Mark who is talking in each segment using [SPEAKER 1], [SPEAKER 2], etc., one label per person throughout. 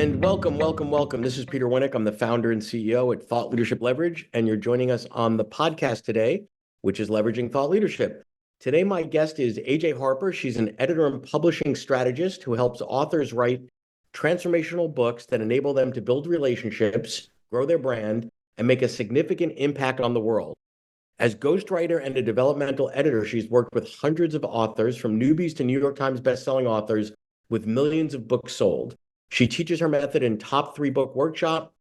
[SPEAKER 1] and welcome, welcome, welcome. This is Peter Winnick. I'm the founder and CEO at Thought Leadership Leverage, and you're joining us on the podcast today, which is Leveraging Thought Leadership. Today, my guest is AJ Harper. She's an editor and publishing strategist who helps authors write transformational books that enable them to build relationships, grow their brand, and make a significant impact on the world. As ghostwriter and a developmental editor, she's worked with hundreds of authors, from newbies to New York Times bestselling authors with millions of books sold. She teaches her method in Top 3 Book Workshop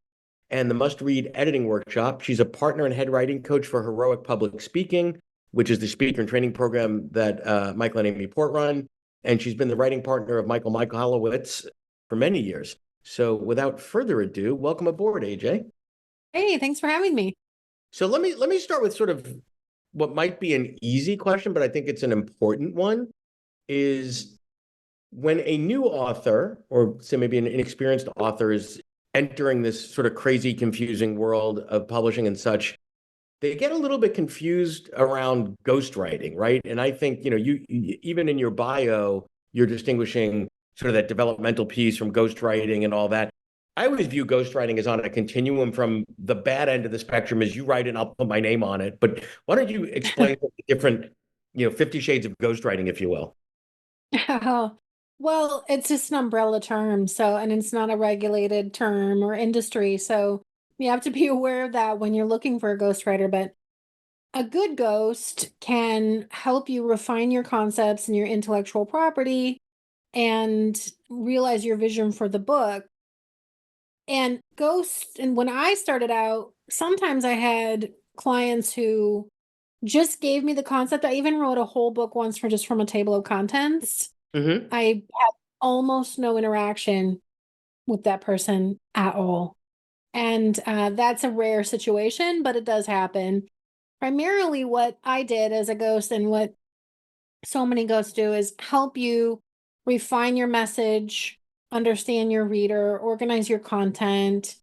[SPEAKER 1] and the Must Read Editing Workshop. She's a partner and head writing coach for Heroic Public Speaking, which is the speaker and training program that Michael and Amy Port run. And she's been the writing partner of Michael Michalowicz for many years. So without further ado, welcome aboard, AJ.
[SPEAKER 2] Hey, thanks for having me.
[SPEAKER 1] So let me start with sort of what might be an easy question, but I think it's an important one, is when a new author, or say maybe an inexperienced author, is entering this sort of crazy, confusing world of publishing and such, they get a little bit confused around ghostwriting, right? And I think, you even in your bio, you're distinguishing sort of that developmental piece from ghostwriting and all that. I always view ghostwriting as on a continuum. From the bad end of the spectrum is you write it and I'll put my name on it. But why don't you explain the different, 50 shades of ghostwriting, if you will?
[SPEAKER 2] Oh, well, it's just an umbrella term. And it's not a regulated term or industry. So you have to be aware of that when you're looking for a ghostwriter. But a good ghost can help you refine your concepts and your intellectual property and realize your vision for the book. And when I started out, sometimes I had clients who just gave me the concept. I even wrote a whole book once from a table of contents.
[SPEAKER 1] Mm-hmm.
[SPEAKER 2] I had almost no interaction with that person at all. And that's a rare situation, but it does happen. Primarily what I did as a ghost, and what so many ghosts do, is help you refine your message, understand your reader, organize your content,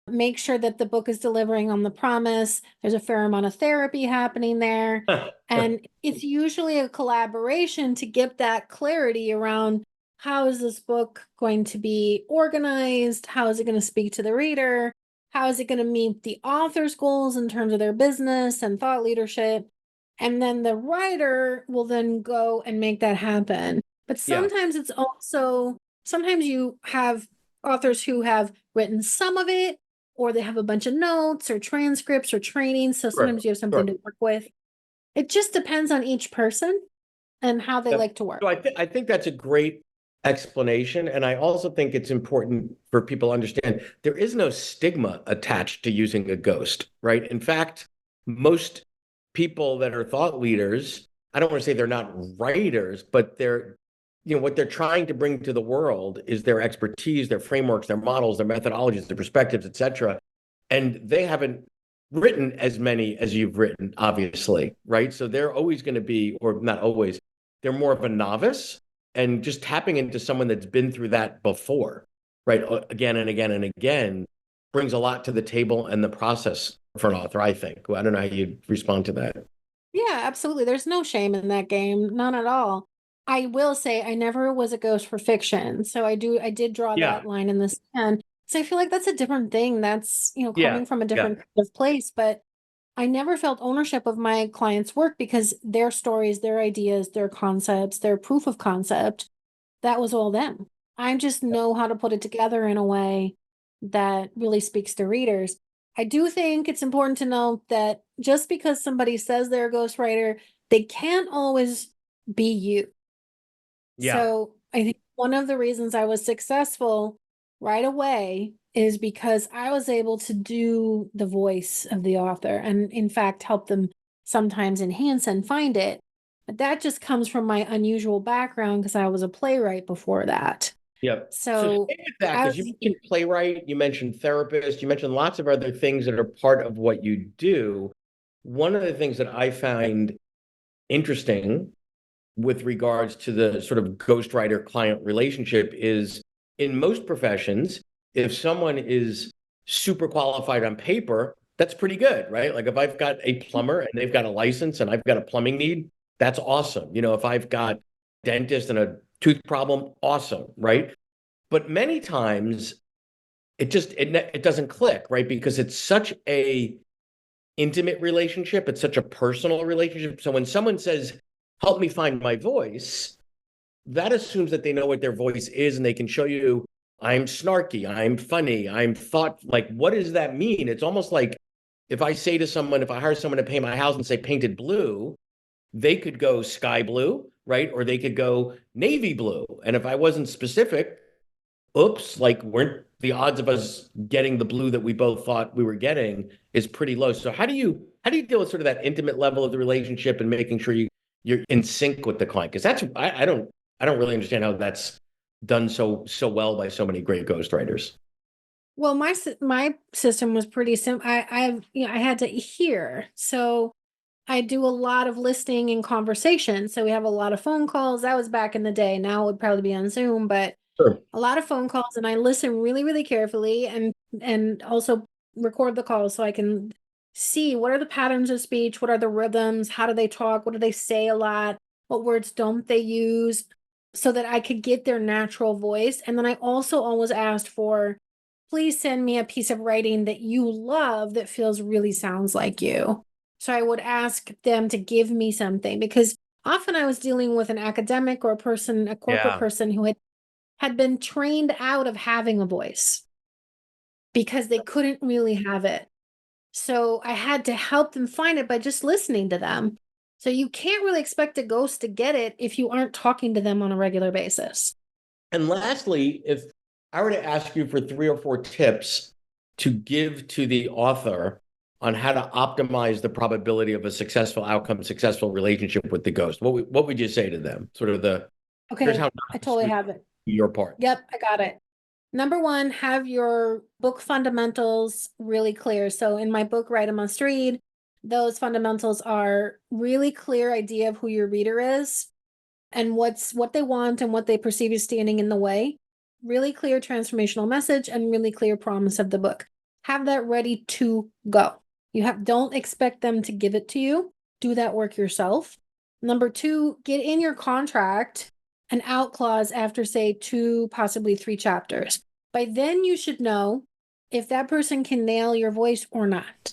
[SPEAKER 2] make sure that the book is delivering on the promise. There's a fair amount of therapy happening there. And it's usually a collaboration to get that clarity around, how is this book going to be organized? How is it going to speak to the reader? How is it going to meet the author's goals in terms of their business and thought leadership? And then the writer will then go and make that happen. But
[SPEAKER 1] Yeah.
[SPEAKER 2] sometimes you have authors who have written some of it, or they have a bunch of notes or transcripts or training. So
[SPEAKER 1] Sure.
[SPEAKER 2] sometimes you have something
[SPEAKER 1] Sure.
[SPEAKER 2] to work with. It just depends on each person and how they
[SPEAKER 1] Yep.
[SPEAKER 2] like to work.
[SPEAKER 1] So I think that's a great explanation. And I also think it's important for people to understand there is no stigma attached to using a ghost, right? In fact, most people that are thought leaders, I don't want to say they're not writers, but what they're trying to bring to the world is their expertise, their frameworks, their models, their methodologies, their perspectives, et cetera. And they haven't written as many as you've written, obviously, right? So they're always going to be, or not always, they're more of a novice, and just tapping into someone that's been through that before, right? Again and again and again, brings a lot to the table and the process for an author, I think. Well, I don't know how you'd respond to that.
[SPEAKER 2] Yeah, absolutely. There's no shame in that game, none at all. I will say I never was a ghost for fiction. So I did draw
[SPEAKER 1] Yeah,
[SPEAKER 2] that line in the sand. So I feel like that's a different thing. That's,
[SPEAKER 1] yeah,
[SPEAKER 2] coming from a
[SPEAKER 1] yeah.
[SPEAKER 2] different kind of place. But I never felt ownership of my clients' work, because their stories, their ideas, their concepts, their proof of concept, that was all them. I just know how to put it together in a way that really speaks to readers. I do think it's important to note that just because somebody says they're a ghostwriter, they can't always be you.
[SPEAKER 1] Yeah.
[SPEAKER 2] So I think one of the reasons I was successful right away is because I was able to do the voice of the author, and in fact help them sometimes enhance and find it. But that just comes from my unusual background, because I was a playwright before that.
[SPEAKER 1] Yep. So
[SPEAKER 2] So
[SPEAKER 1] stay with that, because you
[SPEAKER 2] as
[SPEAKER 1] mentioned playwright, you mentioned therapist, you mentioned lots of other things that are part of what you do. One of the things that I find interesting with regards to the sort of ghostwriter client relationship is, in most professions, if someone is super qualified on paper, that's pretty good, right? Like if I've got a plumber and they've got a license and I've got a plumbing need, that's awesome. If I've got a dentist and a tooth problem, awesome, right? But many times it doesn't click, right? Because it's such a intimate relationship. It's such a personal relationship. So when someone says, help me find my voice, that assumes that they know what their voice is and they can show you, I'm snarky, I'm funny, I'm thought. Like, what does that mean? It's almost like if I say to someone, if I hire someone to paint my house and say painted blue, they could go sky blue, right? Or they could go navy blue. And if I wasn't specific, oops, like weren't the odds of us getting the blue that we both thought we were getting is pretty low. So how do you deal with sort of that intimate level of the relationship and making sure you're in sync with the client? Because that's I don't really understand how that's done so well by so many great ghostwriters.
[SPEAKER 2] Well, my system was pretty simple. I had to hear. So I do a lot of listening and conversation. So we have a lot of phone calls. That was back in the day. Now it would probably be on Zoom, but
[SPEAKER 1] Sure.
[SPEAKER 2] a lot of phone calls, and I listen really, really carefully, and also record the calls so I can see what are the patterns of speech, what are the rhythms, how do they talk, what do they say a lot, what words don't they use, so that I could get their natural voice. And then I also always asked for, please send me a piece of writing that you love that feels really sounds like you. So I would ask them to give me something, because often I was dealing with an academic or a person, a corporate
[SPEAKER 1] Yeah.
[SPEAKER 2] person who had been trained out of having a voice because they couldn't really have it. So I had to help them find it by just listening to them. So you can't really expect a ghost to get it if you aren't talking to them on a regular basis.
[SPEAKER 1] And lastly, if I were to ask you for 3 or 4 tips to give to the author on how to optimize the probability of a successful outcome, successful relationship with the ghost, what would you say to them? Sort of here's
[SPEAKER 2] Okay,
[SPEAKER 1] how
[SPEAKER 2] I
[SPEAKER 1] not to
[SPEAKER 2] totally
[SPEAKER 1] screw
[SPEAKER 2] have it.
[SPEAKER 1] your part.
[SPEAKER 2] Yep, I got it. Number one, have your book fundamentals really clear. So in my book, Write a Must Read, those fundamentals are really clear idea of who your reader is and what they want and what they perceive as standing in the way. Really clear transformational message and really clear promise of the book. Have that ready to go. Don't expect them to give it to you. Do that work yourself. Number two, get in your contract an out clause after, say, 2, possibly 3 chapters. By then you should know if that person can nail your voice or not.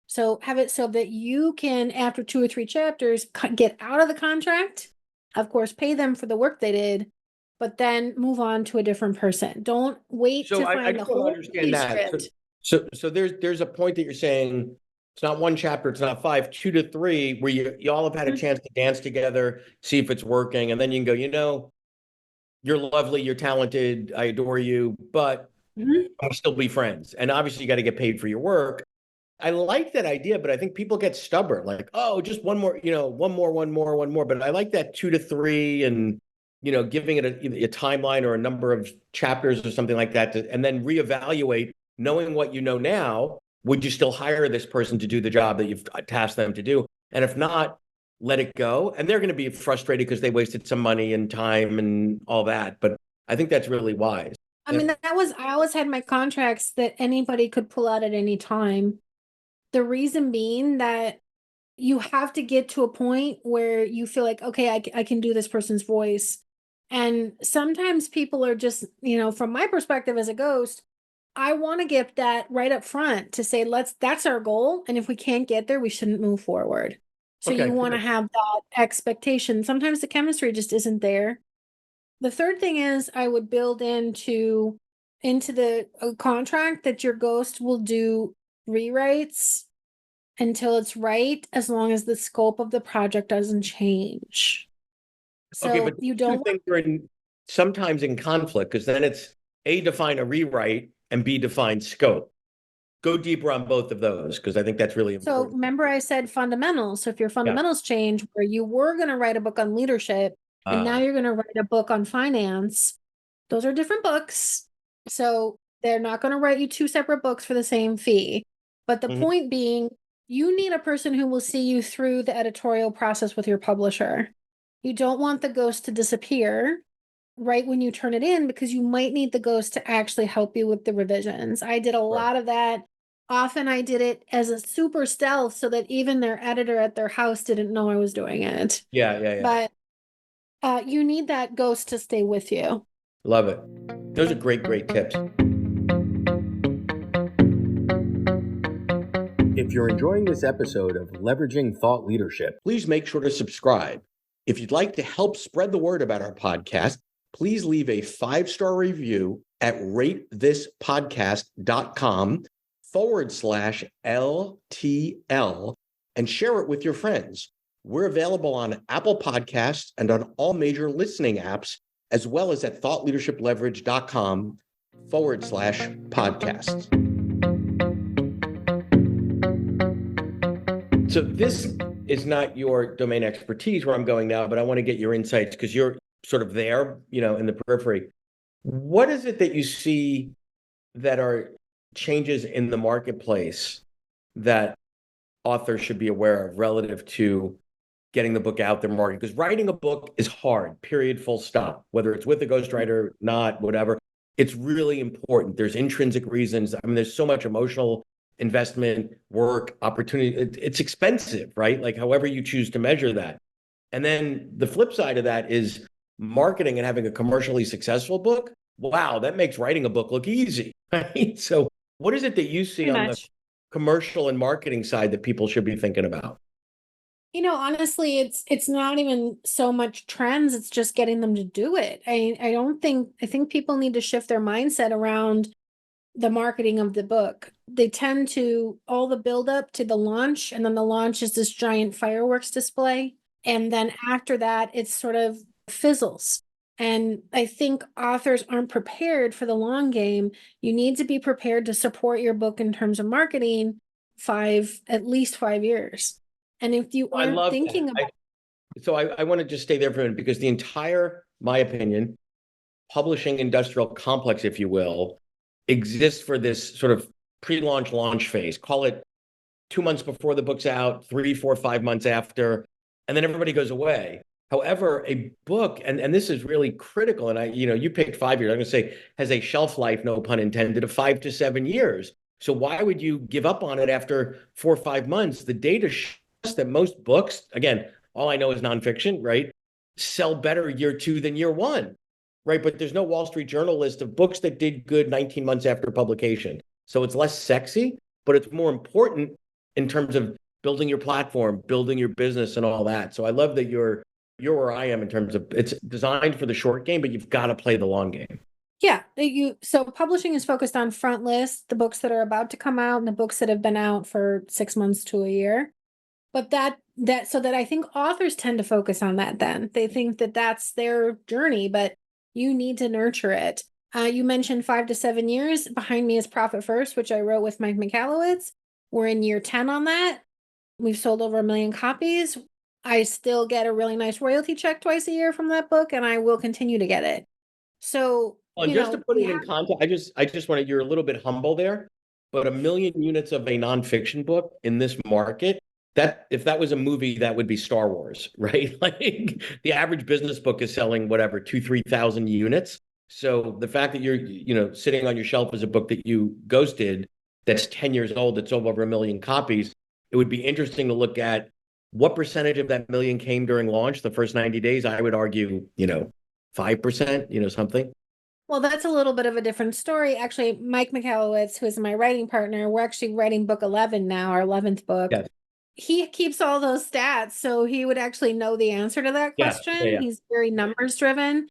[SPEAKER 2] So have it so that you can, after 2 or 3 chapters, get out of the contract, of course, pay them for the work they did, but then move on to a different person. Don't wait
[SPEAKER 1] So
[SPEAKER 2] to
[SPEAKER 1] I
[SPEAKER 2] find the
[SPEAKER 1] just want to
[SPEAKER 2] whole
[SPEAKER 1] understand that. So,
[SPEAKER 2] manuscript.
[SPEAKER 1] so there's a point that you're saying it's not 1 chapter, it's not 5, 2 to 3, where you all have had a
[SPEAKER 2] Mhm.
[SPEAKER 1] chance to dance together, see if it's working, and then you can go, you're lovely, you're talented, I adore you, but
[SPEAKER 2] Mhm.
[SPEAKER 1] I'll still be friends. And obviously you got to get paid for your work. I like that idea, but I think people get stubborn, like, oh, just one more, one more, one more, one more. But I like that 2 to 3 and, giving it a timeline or a number of chapters or something like that, and then reevaluate, knowing what you know now, would you still hire this person to do the job that you've tasked them to do? And if not, let it go. And they're going to be frustrated because they wasted some money and time and all that. But I think that's really wise.
[SPEAKER 2] I mean, I always had my contracts that anybody could pull out at any time. The reason being that you have to get to a point where you feel like, okay, I can do this person's voice. And sometimes people are just, from my perspective as a ghost, I want to get that right up front to say, that's our goal. And if we can't get there, we shouldn't move forward. So you
[SPEAKER 1] Okay,
[SPEAKER 2] want to
[SPEAKER 1] good.
[SPEAKER 2] have that expectation. Sometimes the chemistry just isn't there. The third thing is I would build into the contract that your ghost will do rewrites until it's right, as long as the scope of the project doesn't change.
[SPEAKER 1] Okay, but
[SPEAKER 2] So you
[SPEAKER 1] two
[SPEAKER 2] don't
[SPEAKER 1] things are sometimes in conflict because then it's A, define a rewrite, and B, define scope. Go deeper on both of those because I think that's really
[SPEAKER 2] so
[SPEAKER 1] important.
[SPEAKER 2] remember I said fundamentals. So if your
[SPEAKER 1] Yeah.
[SPEAKER 2] fundamentals change, where you were going to write a book on leadership and now
[SPEAKER 1] Uh,
[SPEAKER 2] you're going to write a book on finance, those are different books. So they're not going to write you 2 separate books for the same fee. But the
[SPEAKER 1] mhm.
[SPEAKER 2] point being, you need a person who will see you through the editorial process with your publisher. You don't want the ghost to disappear right when you turn it in, because you might need the ghost to actually help you with the revisions. I did a
[SPEAKER 1] Right.
[SPEAKER 2] lot of that. Often I did it as a super stealth so that even their editor at their house didn't know I was doing it.
[SPEAKER 1] Yeah, yeah, yeah.
[SPEAKER 2] But you need that ghost to stay with you.
[SPEAKER 1] Love it. Those are great, great tips. If you're enjoying this episode of Leveraging Thought Leadership, please make sure to subscribe. If you'd like to help spread the word about our podcast, please leave a 5-star review at ratethispodcast.com/LTL and share it with your friends. We're available on Apple Podcasts and on all major listening apps, as well as at thoughtleadershipleverage.com/podcasts. So this is not your domain expertise where I'm going now, but I want to get your insights because you're sort of there, in the periphery. What is it that you see that are changes in the marketplace that authors should be aware of relative to getting the book out there, marketing? Because writing a book is hard, period, full stop. Whether it's with a ghostwriter, not, whatever, it's really important. There's intrinsic reasons. I mean, there's so much emotional investment, work, opportunity. It's expensive, right? Like however you choose to measure that. And then the flip side of that is marketing and having a commercially successful book. Wow, that makes writing a book look easy, right? So what is it that you see on the commercial and marketing side that people should be thinking about?
[SPEAKER 2] Honestly, it's not even so much trends, it's just getting them to do it. I think people need to shift their mindset around the marketing of the book. They tend to all the build up to the launch, and then the launch is this giant fireworks display. And then after that, it sort of fizzles. And I think authors aren't prepared for the long game. You need to be prepared to support your book in terms of marketing at least 5 years. And if you aren't thinking about
[SPEAKER 1] I want to just stay there for a minute because the entire, my opinion, publishing industrial complex, if you will, exists for this sort of pre-launch launch phase. Call it 2 months before the book's out, 3, 4, 5 months after, and then everybody goes away. However, a book, and this is really critical, and you picked 5 years, I'm going to say has a shelf life, no pun intended, of 5 to 7 years. So why would you give up on it after 4 or 5 months? The data shows that most books, again, all I know is nonfiction, right, sell better year 2 than year 1, right? But there's no Wall Street Journal list of books that did good 19 months after publication. So it's less sexy, but it's more important in terms of building your platform, building your business and all that. So I love that you're where I am in terms of it's designed for the short game, but you've got to play the long game.
[SPEAKER 2] Yeah, so publishing is focused on front list, the books that are about to come out and the books that have been out for 6 months to a year. But so that I think authors tend to focus on that then. They think that that's their journey, but you need to nurture it. You mentioned 5 to 7 years. Behind me is Profit First, which I wrote with Mike Michalowicz. We're in year 10 on that. We've sold over 1 million copies. I still get a really nice royalty check twice a year from that book, and I will continue to get it. So,
[SPEAKER 1] just to put it in context, I just wanted, you're a little bit humble there, but 1 million units of a nonfiction book in this market, that if that was a movie, that would be Star Wars, right? Like the average business book is selling whatever, 2,000-3,000 units. So the fact that you're, sitting on your shelf as a book that you ghosted, that's 10 years old, that's sold over 1 million copies, it would be interesting to look at what percentage of that million came during launch, the first 90 days. I would argue, 5%, something.
[SPEAKER 2] Well, that's a little bit of a different story. Actually, Mike Michalowicz, who is my writing partner, we're actually writing book 11 now, our 11th book.
[SPEAKER 1] Yes.
[SPEAKER 2] He keeps all those stats, so he would actually know the answer to that question.
[SPEAKER 1] Yeah.
[SPEAKER 2] He's very numbers driven.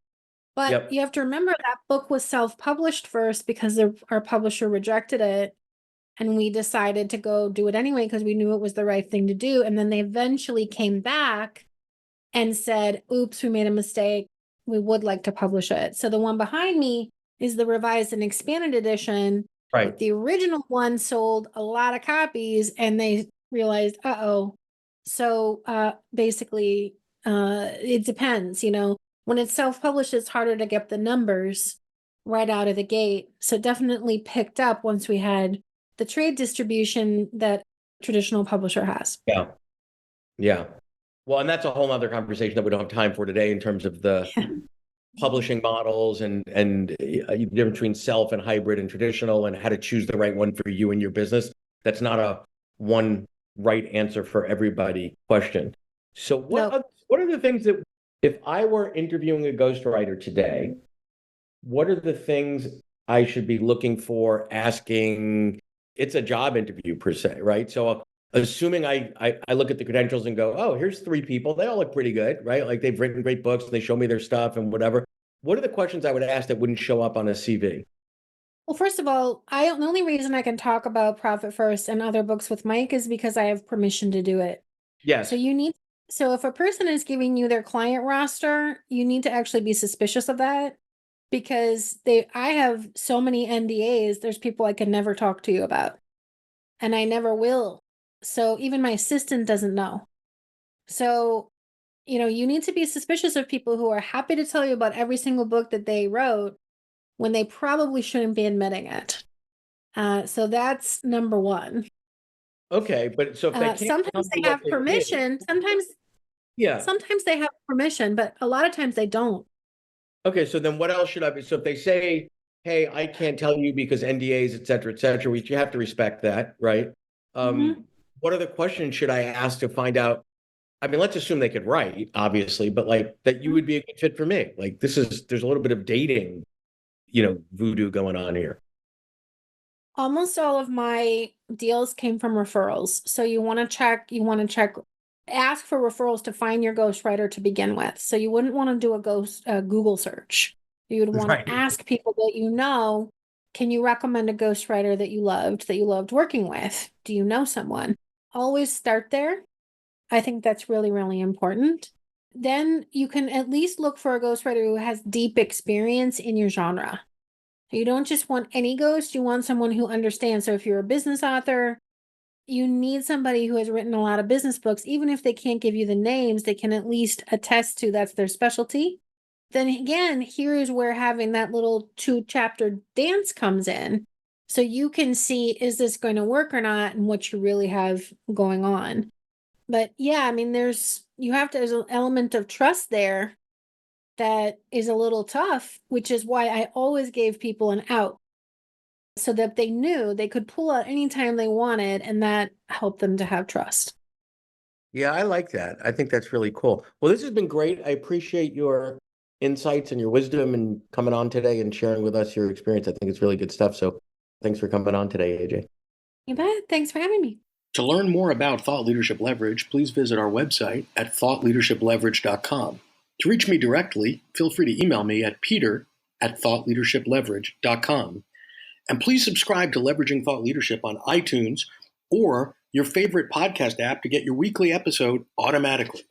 [SPEAKER 2] But you have to remember that book was self-published first because our publisher rejected it. And we decided to go do it anyway because we knew it was the right thing to do. And then they eventually came back and said, oops, we made a mistake. We would like to publish it. So the one behind me is the revised and expanded edition.
[SPEAKER 1] Right.
[SPEAKER 2] But the original one sold a lot of copies and they realized, uh-oh. So basically, it depends. When it's self-published, it's harder to get the numbers right out of the gate. So it definitely picked up once we had the trade distribution that traditional publisher has.
[SPEAKER 1] Yeah. Well, and that's a whole other conversation that we don't have time for today in terms of the publishing models and the difference between self and hybrid and traditional and how to choose the right one for you and your business. That's not a one right answer for everybody question. So what are the things that, if I were interviewing a ghostwriter today, what are the things I should be looking for, asking, it's a job interview per se, right? So assuming I look at the credentials and go, oh, here's 3 people. They all look pretty good, right? Like they've written great books and they show me their stuff and whatever. What are the questions I would ask that wouldn't show up on a CV?
[SPEAKER 2] Well, first of all, the only reason I can talk about Profit First and other books with Mike is because I have permission to do it.
[SPEAKER 1] Yes.
[SPEAKER 2] So if a person is giving you their client roster, you need to actually be suspicious of that because I have so many NDAs, there's people I can never talk to you about. And I never will. So even my assistant doesn't know. So, you need to be suspicious of people who are happy to tell you about every single book that they wrote when they probably shouldn't be admitting it. So that's number one.
[SPEAKER 1] Okay, but so if they can't tell
[SPEAKER 2] Sometimes
[SPEAKER 1] me
[SPEAKER 2] they
[SPEAKER 1] what
[SPEAKER 2] have
[SPEAKER 1] they did,
[SPEAKER 2] permission.
[SPEAKER 1] yeah.
[SPEAKER 2] Sometimes they have permission, but a lot of times they don't.
[SPEAKER 1] Okay, so then what else should I be? So if they say, hey, I can't tell you because NDAs, et cetera, which you have to respect that, right?
[SPEAKER 2] Mhm.
[SPEAKER 1] What other questions should I ask to find out? I mean, let's assume they could write, obviously, but like that you would be a good fit for me. Like there's a little bit of dating, voodoo going on here.
[SPEAKER 2] Almost all of my deals came from referrals. So you want to check, ask for referrals to find your ghostwriter to begin with. So you wouldn't want to do a Google search. You would want to
[SPEAKER 1] Right.
[SPEAKER 2] ask people that can you recommend a ghostwriter that you loved working with? Do you know someone? Always start there. I think that's really, really important. Then you can at least look for a ghostwriter who has deep experience in your genre. You don't just want any ghost, you want someone who understands. So if you're a business author, you need somebody who has written a lot of business books. Even if they can't give you the names, they can at least attest to that's their specialty. Then again, here is where having that little 2-chapter dance comes in. So you can see, is this going to work or not, and what you really have going on. But yeah, I mean, there's an element of trust there that is a little tough, which is why I always gave people an out so that they knew they could pull out anytime they wanted, and that helped them to have trust.
[SPEAKER 1] Yeah, I like that. I think that's really cool. Well, this has been great. I appreciate your insights and your wisdom and coming on today and sharing with us your experience. I think it's really good stuff. So thanks for coming on today, AJ.
[SPEAKER 2] You bet. Thanks for having me.
[SPEAKER 1] To learn more about Thought Leadership Leverage, please visit our website at thoughtleadershipleverage.com. To reach me directly, feel free to email me at peter@thoughtleadershipleverage.com. And please subscribe to Leveraging Thought Leadership on iTunes or your favorite podcast app to get your weekly episode automatically.